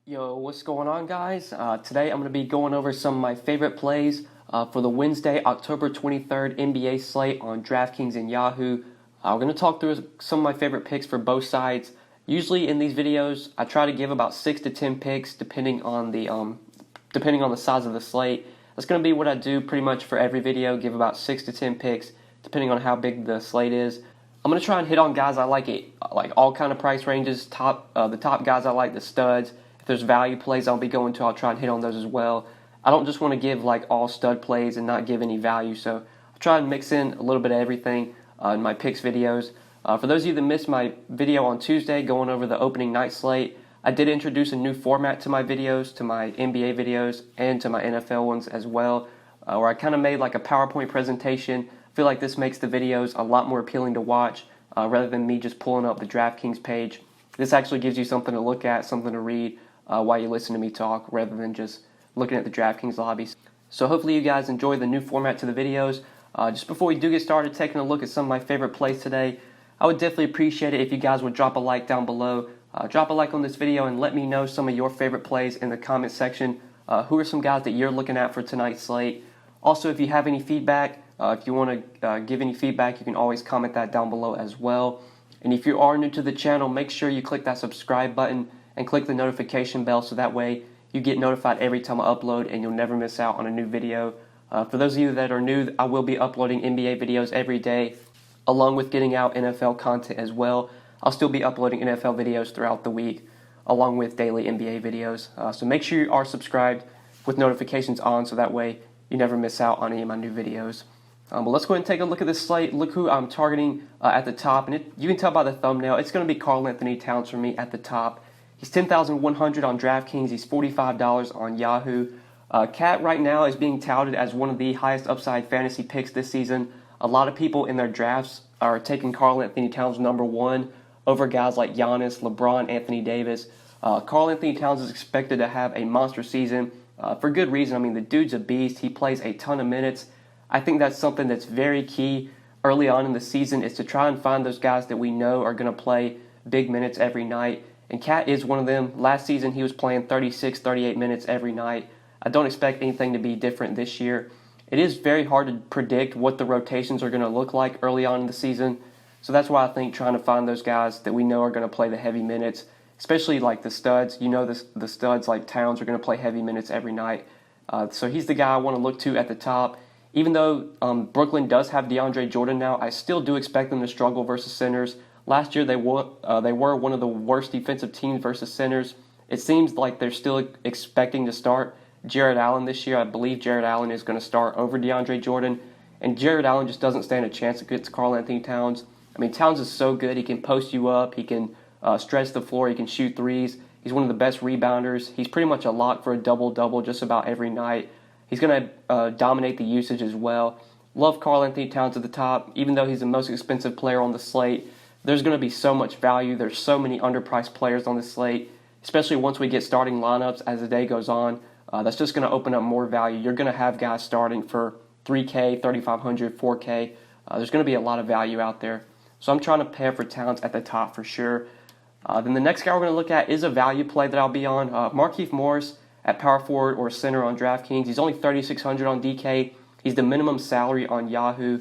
Yo, what's going on, guys? Today I'm going to be going over some of my favorite plays for the Wednesday, October 23rd NBA slate on Draftkings and Yahoo. We're going to talk through some of my favorite picks for both sides. Usually in these videos, I try to give about 6 to 10 picks depending on the size of the slate. That's going to be what I do pretty much for every video. Give about 6 to 10 picks depending on how big the slate is. I'm going to try and hit on guys I like all kind of price ranges. The top guys I like, the studs. If there's value plays I'll be going to, I'll try and hit on those as well. I don't just want to give like all stud plays and not give any value, so I'll try and mix in a little bit of everything in my picks videos. For those of you that missed my video on Tuesday going over the opening night slate, I did introduce a new format to my videos, to my NBA videos, and to my NFL ones as well, where I kind of made like a PowerPoint presentation. I feel like this makes the videos a lot more appealing to watch rather than me just pulling up the Draftkings page. This actually gives you something to look at, something to read while you listen to me talk rather than just looking at the Draftkings lobbies. So hopefully you guys enjoy the new format to the videos. Just before we do get started taking a look at some of my favorite plays today, I would definitely appreciate it if you guys would drop a like down below. Drop a like on this video and let me know some of your favorite plays in the comment section. Who are some guys that you're looking at for tonight's slate? Also, if you have any feedback, if you want to give any feedback, you can always comment that down below as well. And if you are new to the channel, make sure you click that subscribe button and click the notification bell so that way you get notified every time I upload and you'll never miss out on a new video. For those of you that are new, I will be uploading NBA videos every day along with getting out NFL content as well. I'll still be uploading NFL videos throughout the week along with daily NBA videos. So make sure you are subscribed with notifications on so that way you never miss out on any of my new videos. But let's go ahead and take a look at this slate. Look who I'm targeting at the top. And you can tell by the thumbnail, it's going to be Karl-Anthony Towns for me at the top. He's $10,100 on DraftKings. He's $45 on Yahoo. Cat right now is being touted as one of the highest upside fantasy picks this season. A lot of people in their drafts are taking Karl-Anthony Towns number one over guys like Giannis, LeBron, Anthony Davis. Karl-Anthony Towns is expected to have a monster season for good reason. I mean, the dude's a beast. He plays a ton of minutes. I think that's something that's very key early on in the season is to try and find those guys that we know are going to play big minutes every night. And Cat is one of them. Last season, he was playing 36, 38 minutes every night. I don't expect anything to be different this year. It is very hard to predict what the rotations are going to look like early on in the season. So that's why I think trying to find those guys that we know are going to play the heavy minutes, especially like the studs. You know the studs like Towns are going to play heavy minutes every night. So he's the guy I want to look to at the top. Even though Brooklyn does have DeAndre Jordan now, I still do expect them to struggle versus centers. Last year, they were one of the worst defensive teams versus centers. It seems like they're still expecting to start Jared Allen this year. I believe Jared Allen is going to start over DeAndre Jordan. And Jared Allen just doesn't stand a chance against Karl-Anthony Towns. I mean, Towns is so good. He can post you up. He can stretch the floor. He can shoot threes. He's one of the best rebounders. He's pretty much a lock for a double-double just about every night. He's going to dominate the usage as well. Love Karl-Anthony Towns at the top. Even though he's the most expensive player on the slate, there's going to be so much value. There's so many underpriced players on the slate, especially once we get starting lineups as the day goes on. That's just going to open up more value. You're going to have guys starting for $3K, $3,500, $4K. There's going to be a lot of value out there. So I'm trying to pair for Towns at the top for sure. Then the next guy we're going to look at is a value play that I'll be on. Markieff Morris at power forward or center on DraftKings. He's only $3,600 on DK. He's the minimum salary on Yahoo.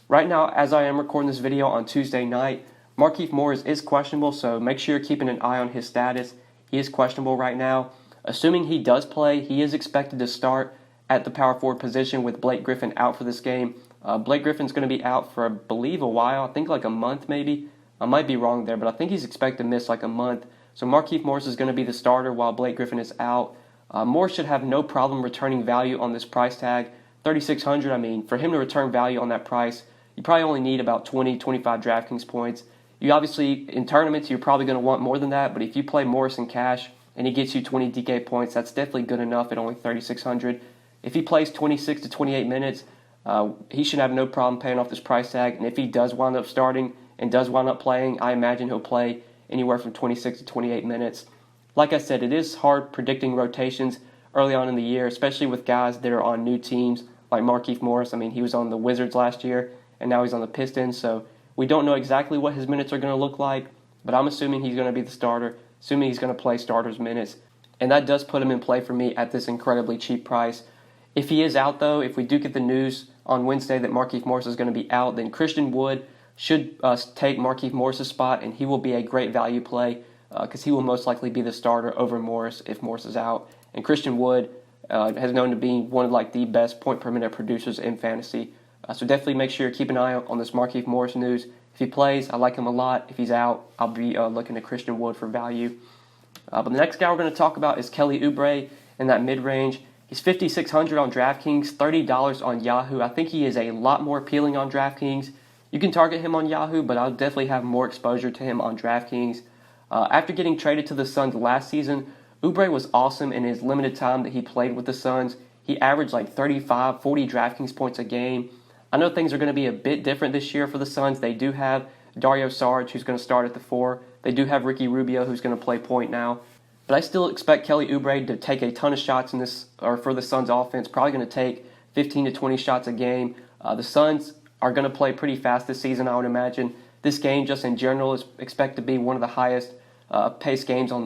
Right now, as I am recording this video on Tuesday night, Markieff Morris is questionable, so make sure you're keeping an eye on his status. He is questionable right now. Assuming he does play, he is expected to start at the power forward position with Blake Griffin out for this game. Blake Griffin's going to be out for, I believe, a while. I think like a month maybe. I might be wrong there, but I think he's expected to miss like a month. So Markieff Morris is going to be the starter while Blake Griffin is out. Morris should have no problem returning value on this price tag. $3,600, I mean, for him to return value on that price, you probably only need about 20, 25 DraftKings points. You obviously, in tournaments, you're probably going to want more than that, but if you play Morris in cash and he gets you 20 DK points, that's definitely good enough at only $3,600. If he plays 26 to 28 minutes, he should have no problem paying off this price tag, and if he does wind up starting and does wind up playing, I imagine he'll play anywhere from 26 to 28 minutes. Like I said, it is hard predicting rotations early on in the year, especially with guys that are on new teams like Markieff Morris. I mean, he was on the Wizards last year, and now he's on the Pistons, so we don't know exactly what his minutes are going to look like, but I'm assuming he's going to be the starter, assuming he's going to play starters minutes. and that does put him in play for me at this incredibly cheap price. If he is out, though, if we do get the news on Wednesday that Markieff Morris is going to be out, then Christian Wood should take Markieff Morris' spot, and he will be a great value play because he will most likely be the starter over Morris if Morris is out. And Christian Wood has known to be one of like the best point per minute producers in fantasy. So definitely make sure you keep an eye out on this Markieff Morris news. If he plays, I like him a lot. If he's out, I'll be looking at Christian Wood for value. But the next guy we're going to talk about is Kelly Oubre in that mid-range. He's $5,600 on DraftKings, $30 on Yahoo. I think he is a lot more appealing on DraftKings. You can target him on Yahoo, but I'll definitely have more exposure to him on DraftKings. After getting traded to the Suns last season, Oubre was awesome in his limited time that he played with the Suns. He averaged like 35, 40 DraftKings points a game. I know things are going to be a bit different this year for the Suns. They do have Dario Saric, who's going to start at the 4. They do have Ricky Rubio, who's going to play point now. But I still expect Kelly Oubre to take a ton of shots in this, or for the Suns offense, probably going to take 15 to 20 shots a game. The Suns are going to play pretty fast this season, I would imagine. This game, just in general, is expected to be one of the highest pace games on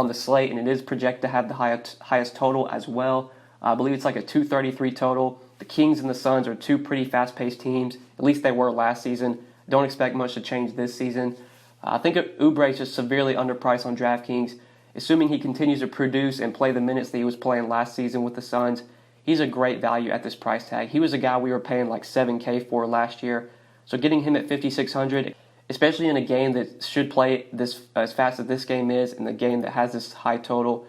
the slate, and it is projected to have the highest total as well. I believe it's like a 233 total. The Kings and the Suns are two pretty fast-paced teams. At least they were last season. Don't expect much to change this season. I think Oubre is just severely underpriced on DraftKings. Assuming he continues to produce and play the minutes that he was playing last season with the Suns, he's a great value at this price tag. He was a guy we were paying like $7K for last year. So getting him at $5,600, especially in a game that should play this as fast as this game is, in the game that has this high total,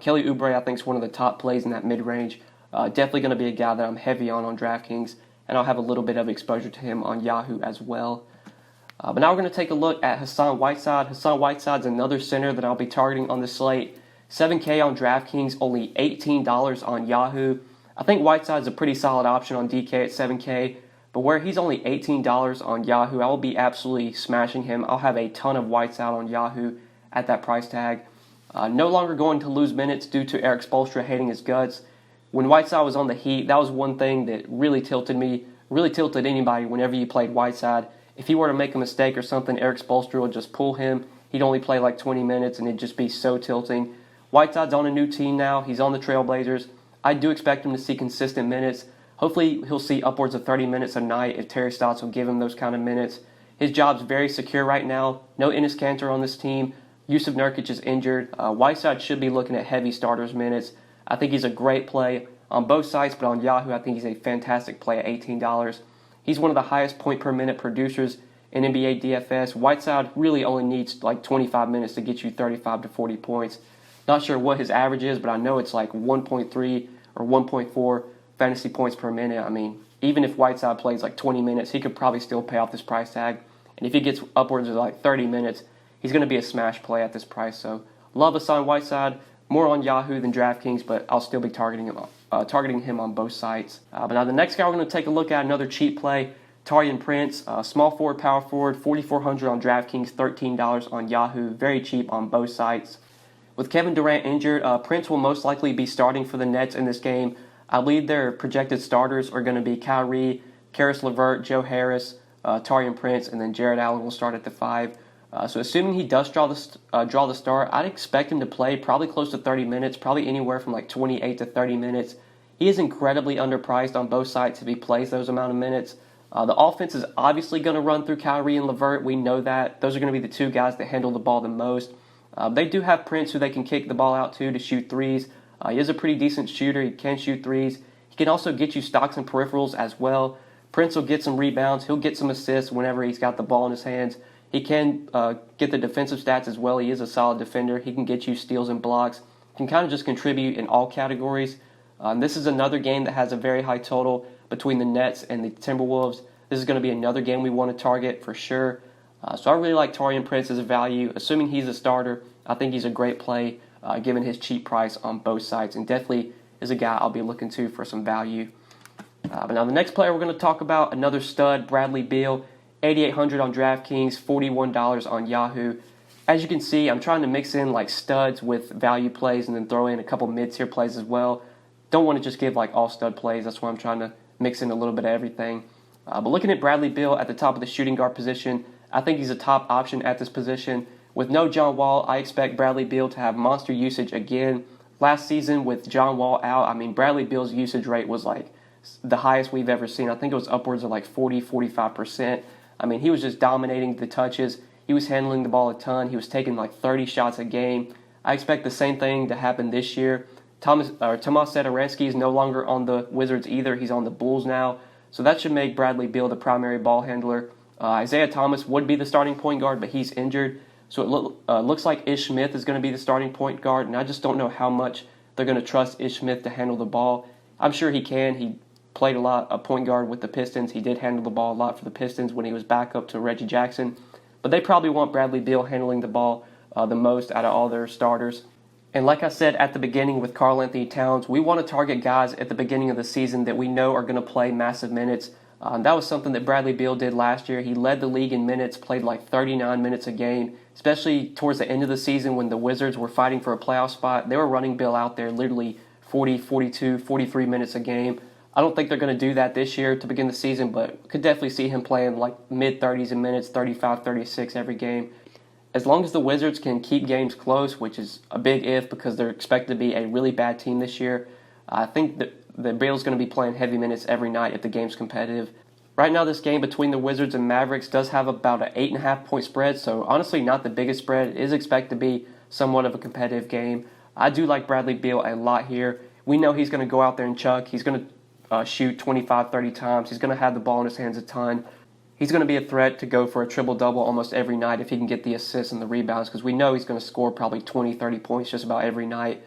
Kelly Oubre I think is one of the top plays in that mid-range. Definitely going to be a guy that I'm heavy on DraftKings, and I'll have a little bit of exposure to him on Yahoo as well. But now we're going to take a look at Hassan Whiteside. Hassan Whiteside's another center that I'll be targeting on the slate. $7K on DraftKings, only $18 on Yahoo. I think Whiteside's a pretty solid option on DK at $7K, but where he's only $18 on Yahoo, I will be absolutely smashing him. I'll have a ton of Whiteside on Yahoo at that price tag. No longer going to lose minutes due to Eric Spoelstra hating his guts. When Whiteside was on the Heat, that was one thing that really tilted me, really tilted anybody whenever you played Whiteside. If he were to make a mistake or something, Eric Spoelstra would just pull him. He'd only play like 20 minutes, and it'd just be so tilting. Whiteside's on a new team now. He's on the Trailblazers. I do expect him to see consistent minutes. Hopefully, he'll see upwards of 30 minutes a night if Terry Stotts will give him those kind of minutes. His job's very secure right now. No Enes Kanter on this team. Yusuf Nurkic is injured. Whiteside should be looking at heavy starters minutes. I think he's a great play on both sides, but on Yahoo, I think he's a fantastic play at $18. He's one of the highest point per minute producers in NBA DFS. Whiteside really only needs like 25 minutes to get you 35 to 40 points. Not sure what his average is, but I know it's like 1.3 or 1.4 fantasy points per minute. I mean, even if Whiteside plays like 20 minutes, he could probably still pay off this price tag. And if he gets upwards of like 30 minutes, he's going to be a smash play at this price. So love Hassan Whiteside. More on Yahoo than DraftKings, but I'll still be targeting him on both sites. But now the next guy we're going to take a look at, another cheap play, Torian Prince, small forward, power forward, $4,400 on DraftKings, $13 on Yahoo, very cheap on both sites. With Kevin Durant injured, Prince will most likely be starting for the Nets in this game. I believe their projected starters are going to be Kyrie, Karis LeVert, Joe Harris, Torian Prince, and then Jared Allen will start at the 5. So assuming he does draw the start, I'd expect him to play probably close to 30 minutes, probably anywhere from like 28 to 30 minutes. He is incredibly underpriced on both sides if he plays those amount of minutes. The offense is obviously going to run through Kyrie and LeVert. We know that. Those are going to be the two guys that handle the ball the most. They do have Prince, who they can kick the ball out to shoot threes. He is a pretty decent shooter. He can shoot threes. He can also get you stocks and peripherals as well. Prince will get some rebounds. He'll get some assists whenever he's got the ball in his hands. He can get the defensive stats as well. He is a solid defender. He can get you steals and blocks. He can kind of just contribute in all categories. This is another game that has a very high total between the Nets and the Timberwolves. This is going to be another game we want to target for sure. So I really like Torian Prince as a value. Assuming he's a starter, I think he's a great play given his cheap price on both sides, and definitely is a guy I'll be looking to for some value. But now the next player we're going to talk about, another stud, Bradley Beal. $8,800 on DraftKings, $41 on Yahoo. As you can see, I'm trying to mix in like studs with value plays and then throw in a couple mid-tier plays as well. Don't want to just give like all stud plays. That's why I'm trying to mix in a little bit of everything. But looking at Bradley Beal at the top of the shooting guard position, I think he's a top option at this position. With no John Wall, I expect Bradley Beal to have monster usage again. last season with John Wall out, I mean, Bradley Beal's usage rate was like the highest we've ever seen. I think it was upwards of like 45%. I mean, he was just dominating the touches. He was handling the ball a ton. He was taking like 30 shots a game. I expect the same thing to happen this year. Tomas Satoransky is no longer on the Wizards either. He's on the Bulls now. So that should make Bradley Beal the primary ball handler. Isaiah Thomas would be the starting point guard, but he's injured. So it looks like Ish Smith is going to be the starting point guard, and I just don't know how much they're going to trust Ish Smith to handle the ball. I'm sure he can. He played a lot of point guard with the Pistons. He did handle the ball a lot for the Pistons when he was back up to Reggie Jackson. But they probably want Bradley Beal handling the ball the most out of all their starters. And like I said at the beginning with Karl-Anthony Towns, we want to target guys at the beginning of the season that we know are going to play massive minutes. That was something that Bradley Beal did last year. He led the league in minutes, played like 39 minutes a game, especially towards the end of the season when the Wizards were fighting for a playoff spot. They were running Beal out there literally 40, 42, 43 minutes a game. I don't think they're going to do that this year to begin the season, but could definitely see him playing like mid-30s in minutes, 35, 36 every game. As long as the Wizards can keep games close, which is a big if because they're expected to be a really bad team this year, I think that Beal's going to be playing heavy minutes every night if the game's competitive. Right now, this game between the Wizards and Mavericks does have about an 8.5 point spread, so honestly not the biggest spread. It is expected to be somewhat of a competitive game. I do like Bradley Beal a lot here. We know he's going to go out there and chuck. He's going to shoot 25, 30 times. He's going to have the ball in his hands a ton. He's going to be a threat to go for a triple-double almost every night if he can get the assists and the rebounds, because we know he's going to score probably 20, 30 points just about every night.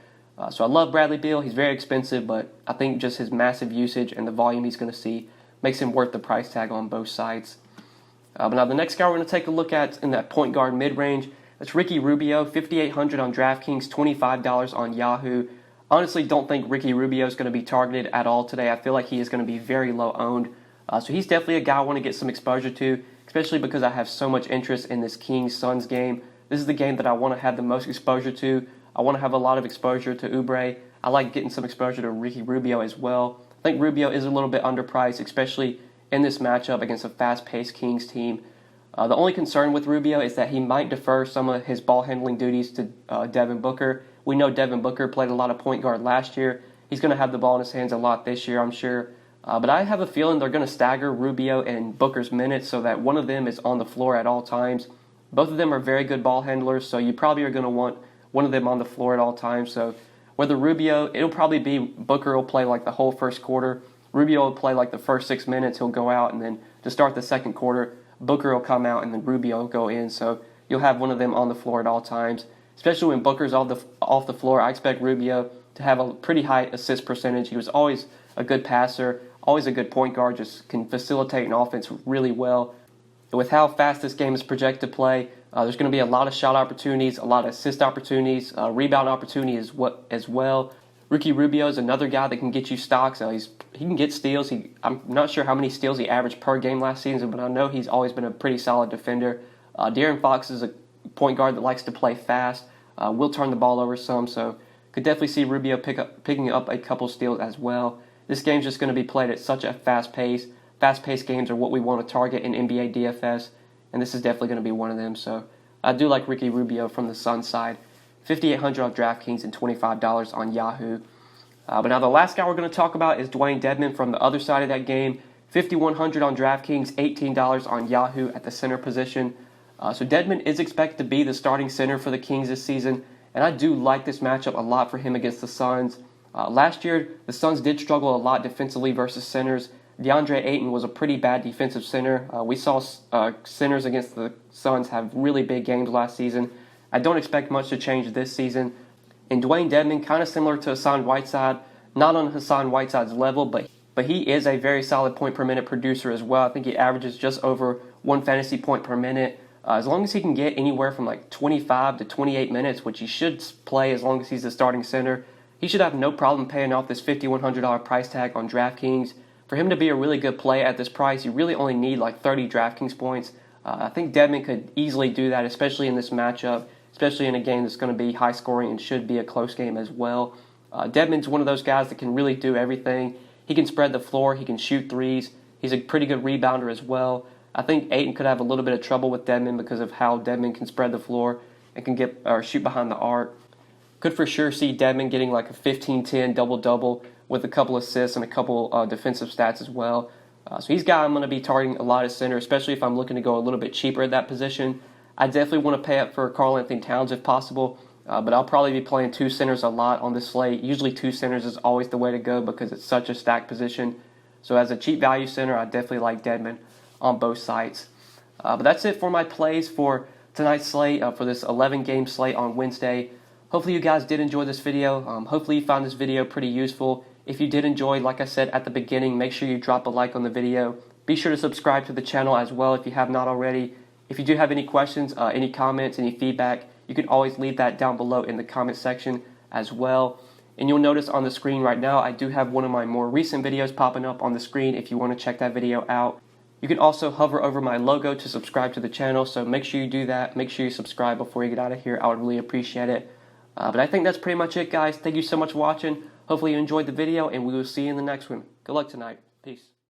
So I love Bradley Beal. He's very expensive, but I think just his massive usage and the volume he's going to see makes him worth the price tag on both sides. But now the next guy we're going to take a look at in that point guard mid-range, that's Ricky Rubio, $5,800 on Draftkings, $25 on Yahoo. Honestly, don't think Ricky Rubio is going to be targeted at all today. I feel like he is going to be very low owned. So he's definitely a guy I want to get some exposure to, especially because I have so much interest in this Kings-Suns game. This is the game that I want to have the most exposure to. I want to have a lot of exposure to Oubre. I like getting some exposure to Ricky Rubio as well. I think Rubio is a little bit underpriced, especially in this matchup against a fast-paced Kings team. The only concern with Rubio is that he might defer some of his ball-handling duties to Devin Booker. We know Devin Booker played a lot of point guard last year. He's going to have the ball in his hands a lot this year, I'm sure. But I have a feeling they're going to stagger Rubio and Booker's minutes so that one of them is on the floor at all times. Both of them are very good ball handlers, so you probably are going to want one of them on the floor at all times. So whether Rubio, it'll probably be Booker will play like the whole first quarter. Rubio will play like the first 6 minutes. He'll go out, and then to start the second quarter, Booker will come out, and then Rubio will go in. So you'll have one of them on the floor at all times. Especially when Booker's off the floor, I expect Rubio to have a pretty high assist percentage. He was always a good passer, always a good point guard, just can facilitate an offense really well. With how fast this game is projected to play, there's going to be a lot of shot opportunities, a lot of assist opportunities, rebound opportunities as well. Ricky Rubio is another guy that can get you stocks. He can get steals. I'm not sure how many steals he averaged per game last season, but I know he's always been a pretty solid defender. De'Aaron Fox is a point guard that likes to play fast, will turn the ball over some, so could definitely see Rubio picking up a couple steals as well. This game's just going to be played at such a fast pace. Fast-paced games are what we want to target in NBA DFS, and this is definitely going to be one of them. So I do like Ricky Rubio from the Suns side. $5,800 on DraftKings and $25 on Yahoo. But now the last guy we're going to talk about is Dewayne Dedmon from the other side of that game. $5,100 on DraftKings, $18 on Yahoo at the center position. So Dedmon is expected to be the starting center for the Kings this season, and I do like this matchup a lot for him against the Suns. Last year, the Suns did struggle a lot defensively versus centers. DeAndre Ayton was a pretty bad defensive center. We saw centers against the Suns have really big games last season. I don't expect much to change this season. And Dewayne Dedmon, kind of similar to Hassan Whiteside, not on Hassan Whiteside's level, but he is a very solid point per minute producer as well. I think he averages just over 1 fantasy point per minute. As long as he can get anywhere from like 25 to 28 minutes, which he should play as long as he's the starting center, he should have no problem paying off this $5,100 price tag on DraftKings. For him to be a really good play at this price, you really only need like 30 DraftKings points. I think Dedmon could easily do that, especially in this matchup, especially in a game that's going to be high scoring and should be a close game as well. Dedmon's one of those guys that can really do everything. He can spread the floor, he can shoot threes, he's a pretty good rebounder as well. I think Ayton could have a little bit of trouble with Dedmon because of how Dedmon can spread the floor and can shoot behind the arc. Could for sure see Dedmon getting like a 15-10 double-double with a couple assists and a couple defensive stats as well. So he's a guy I'm going to be targeting a lot at center, especially if I'm looking to go a little bit cheaper at that position. I definitely want to pay up for Karl-Anthony Towns if possible, but I'll probably be playing two centers a lot on this slate. Usually two centers is always the way to go because it's such a stacked position. So as a cheap value center, I definitely like Dedmon on both sides. But that's it for my plays for tonight's slate, for this 11-game slate on Wednesday. Hopefully you guys did enjoy this video. Hopefully you found this video pretty useful. If you did enjoy, like I said at the beginning, make sure you drop a like on the video. Be sure to subscribe to the channel as well if you have not already. If you do have any questions, any comments, any feedback, you can always leave that down below in the comment section as well. And you'll notice on the screen right now, I do have one of my more recent videos popping up on the screen if you want to check that video out. You can also hover over my logo to subscribe to the channel, so make sure you do that. Make sure you subscribe before you get out of here. I would really appreciate it. But I think that's pretty much it, guys. Thank you so much for watching. Hopefully you enjoyed the video, and we will see you in the next one. Good luck tonight. Peace.